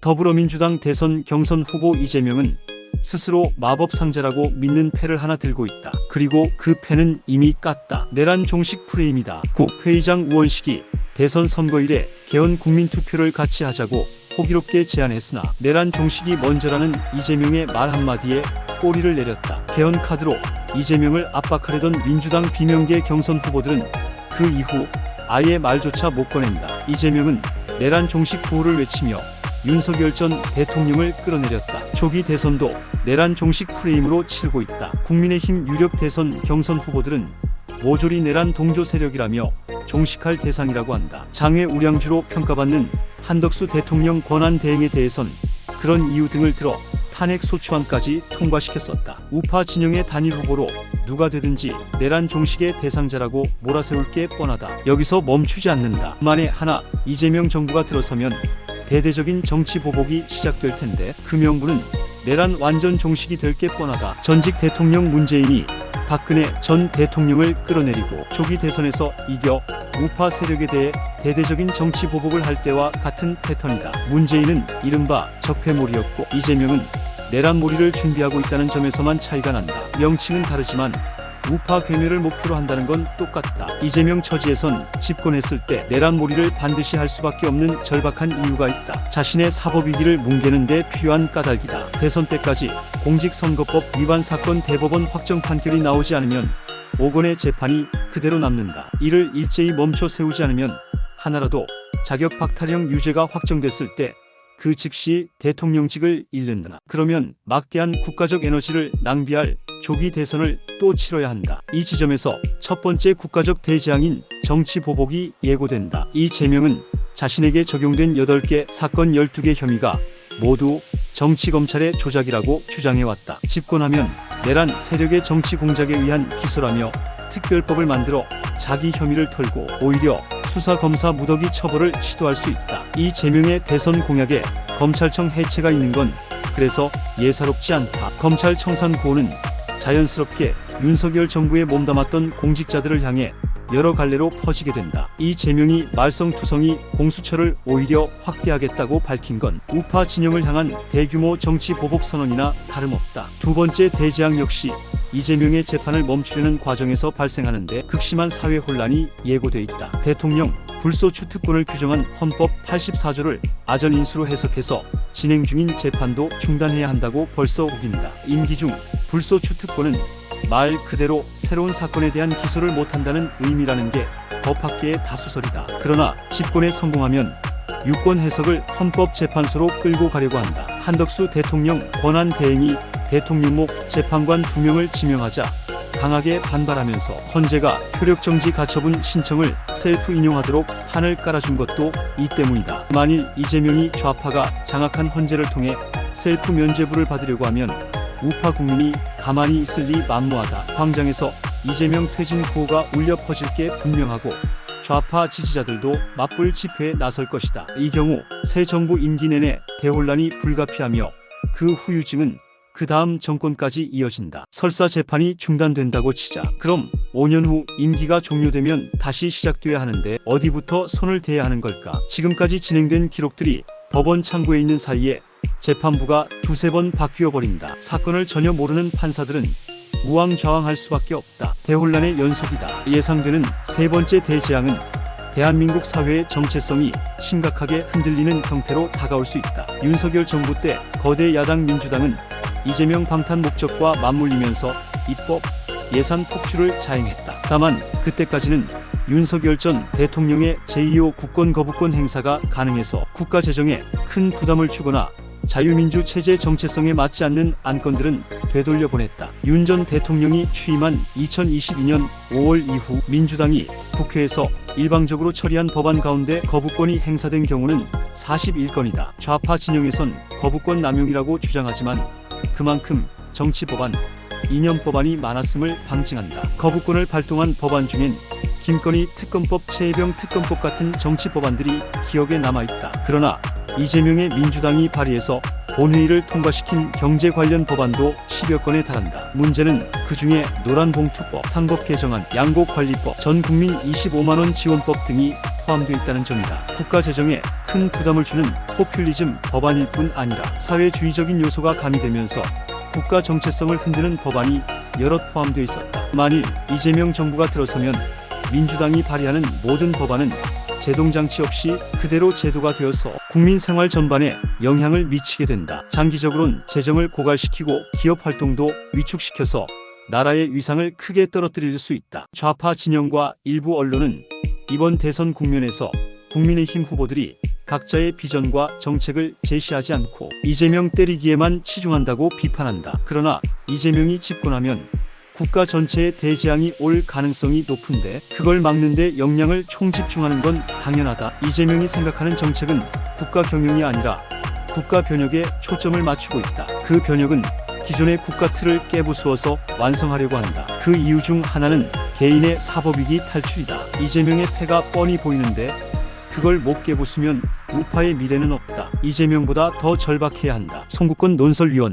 더불어민주당 대선 경선 후보 이재명은 스스로 마법 상자라고 믿는 패를 하나 들고 있다. 그리고 그 패는 이미 깠다. 내란 종식 프레임이다. 국회의장 우원식이 대선 선거일에 개헌 국민투표를 같이 하자고 호기롭게 제안했으나 내란 종식이 먼저라는 이재명의 말 한마디에 꼬리를 내렸다. 개헌 카드로 이재명을 압박하려던 민주당 비명계 경선 후보들은 그 이후 아예 말조차 못 꺼낸다. 이재명은 내란 종식 구호를 외치며 윤석열 전 대통령을 끌어내렸다. 조기 대선도 내란 종식 프레임으로 치르고 있다. 국민의힘 유력 대선 경선 후보들은 모조리 내란 동조 세력이라며 종식할 대상이라고 한다. 장외 우량주로 평가받는 한덕수 대통령 권한 대행에 대해선 그런 이유 등을 들어 탄핵 소추안까지 통과시켰었다. 우파 진영의 단일 후보로 누가 되든지 내란 종식의 대상자라고 몰아세울 게 뻔하다. 여기서 멈추지 않는다. 만에 하나 이재명 정부가 들어서면 대대적인 정치 보복이 시작될 텐데 그 명분은 내란 완전 종식이 될 게 뻔하다. 전직 대통령 문재인이 박근혜 전 대통령을 끌어내리고 조기 대선에서 이겨 우파 세력에 대해 대대적인 정치 보복을 할 때와 같은 패턴이다. 문재인은 이른바 적폐몰이였고 이재명은 내란몰이를 준비하고 있다는 점에서만 차이가 난다. 명칭은 다르지만 우파 괴멸을 목표로 한다는 건 똑같다. 이재명 처지에선 집권했을 때 내란몰이를 반드시 할 수밖에 없는 절박한 이유가 있다. 자신의 사법위기를 뭉개는 데 필요한 까닭이다. 대선 때까지 공직선거법 위반 사건 대법원 확정 판결이 나오지 않으면 5건의 재판이 그대로 남는다. 이를 일제히 멈춰 세우지 않으면 하나라도 자격 박탈형 유죄가 확정됐을 때 그 즉시 대통령직을 잃는다. 그러면 막대한 국가적 에너지를 낭비할 조기 대선을 또 치러야 한다. 이 지점에서 첫 번째 국가적 대재앙인 정치 보복이 예고된다. 이재명은 자신에게 적용된 8개 사건 12개 혐의가 모두 정치검찰의 조작이라고 주장해왔다. 집권하면 내란 세력의 정치 공작에 의한 기소라며 특별법을 만들어 자기 혐의를 털고 오히려 수사 검사 무더기 처벌을 시도할 수 있다. 이재명의 대선 공약에 검찰청 해체가 있는 건 그래서 예사롭지 않다. 검찰 청산 구호는 자연스럽게 윤석열 정부에 몸담았던 공직자들을 향해 여러 갈래로 퍼지게 된다. 이재명이 말썽투성이 공수처를 오히려 확대하겠다고 밝힌 건 우파 진영을 향한 대규모 정치 보복 선언이나 다름없다. 두 번째 대재앙 역시 이재명의 재판을 멈추려는 과정에서 발생하는데 극심한 사회 혼란이 예고돼 있다. 대통령 불소추 특권을 규정한 헌법 84조를 아전 인수로 해석해서 진행 중인 재판도 중단해야 한다고 벌써 우긴다. 임기 중 불소추 특권은 말 그대로 새로운 사건에 대한 기소를 못한다는 의미라는 게 법학계의 다수설이다. 그러나 집권에 성공하면 유권 해석을 헌법재판소로 끌고 가려고 한다. 한덕수 대통령 권한 대행이 대통령목 재판관 2명을 지명하자 강하게 반발하면서 헌재가 효력정지 가처분 신청을 셀프 인용하도록 판을 깔아준 것도 이 때문이다. 만일 이재명이 좌파가 장악한 헌재를 통해 셀프 면죄부를 받으려고 하면 우파 국민이 가만히 있을 리 만무하다. 광장에서 이재명 퇴진 구호가 울려 퍼질 게 분명하고 좌파 지지자들도 맞불 집회에 나설 것이다. 이 경우 새 정부 임기 내내 대혼란이 불가피하며 그 후유증은 그 다음 정권까지 이어진다. 설사 재판이 중단된다고 치자. 그럼 5년 후 임기가 종료되면 다시 시작돼야 하는데 어디부터 손을 대야 하는 걸까? 지금까지 진행된 기록들이 법원 창고에 있는 사이에 재판부가 2~3번 바뀌어버린다. 사건을 전혀 모르는 판사들은 우왕좌왕할 수밖에 없다. 대혼란의 연속이다. 예상되는 세 번째 대재앙은 대한민국 사회의 정체성이 심각하게 흔들리는 형태로 다가올 수 있다. 윤석열 정부 때 거대 야당 민주당은 이재명 방탄 목적과 맞물리면서 입법, 예산 폭주를 자행했다. 다만 그때까지는 윤석열 전 대통령의 제2호 국권 거부권 행사가 가능해서 국가 재정에 큰 부담을 주거나 자유민주 체제 정체성에 맞지 않는 안건들은 되돌려 보냈다. 윤 전 대통령이 취임한 2022년 5월 이후 민주당이 국회에서 일방적으로 처리한 법안 가운데 거부권이 행사된 경우는 41건이다. 좌파 진영에선 거부권 남용이라고 주장하지만 그만큼 정치법안, 이념법안이 많았음을 방증한다. 거부권을 발동한 법안 중엔 김건희 특검법, 최혜병 특검법 같은 정치법안들이 기억에 남아있다. 그러나 이재명의 민주당이 발의해서 본회의를 통과시킨 경제 관련 법안도 10여 건에 달한다. 문제는 그중에 노란봉투법, 상법 개정안, 양곡관리법, 전국민 25만원 지원법 등이 포함되어 있다는 점이다. 국가 재정에 큰 부담을 주는 포퓰리즘 법안일 뿐 아니라 사회주의적인 요소가 가미되면서 국가 정체성을 흔드는 법안이 여럿 포함되어 있었다. 만일 이재명 정부가 들어서면 민주당이 발의하는 모든 법안은 제동장치 없이 그대로 제도가 되어서 국민 생활 전반에 영향을 미치게 된다. 장기적으론 재정을 고갈시키고 기업 활동도 위축시켜서 나라의 위상을 크게 떨어뜨릴 수 있다. 좌파 진영과 일부 언론은 이번 대선 국면에서 국민의힘 후보들이 각자의 비전과 정책을 제시하지 않고 이재명 때리기에만 치중한다고 비판한다. 그러나 이재명이 집권하면 국가 전체에 대재앙이 올 가능성이 높은데 그걸 막는데 역량을 총집중하는 건 당연하다. 이재명이 생각하는 정책은 국가 경영이 아니라 국가 변혁에 초점을 맞추고 있다. 그 변혁은 기존의 국가 틀을 깨부수어서 완성하려고 한다. 그 이유 중 하나는 개인의 사법위기 탈출이다. 이재명의 패가 뻔히 보이는데 그걸 못 깨부수면 우파의 미래는 없다. 이재명보다 더 절박해야 한다. 송국권 논설위원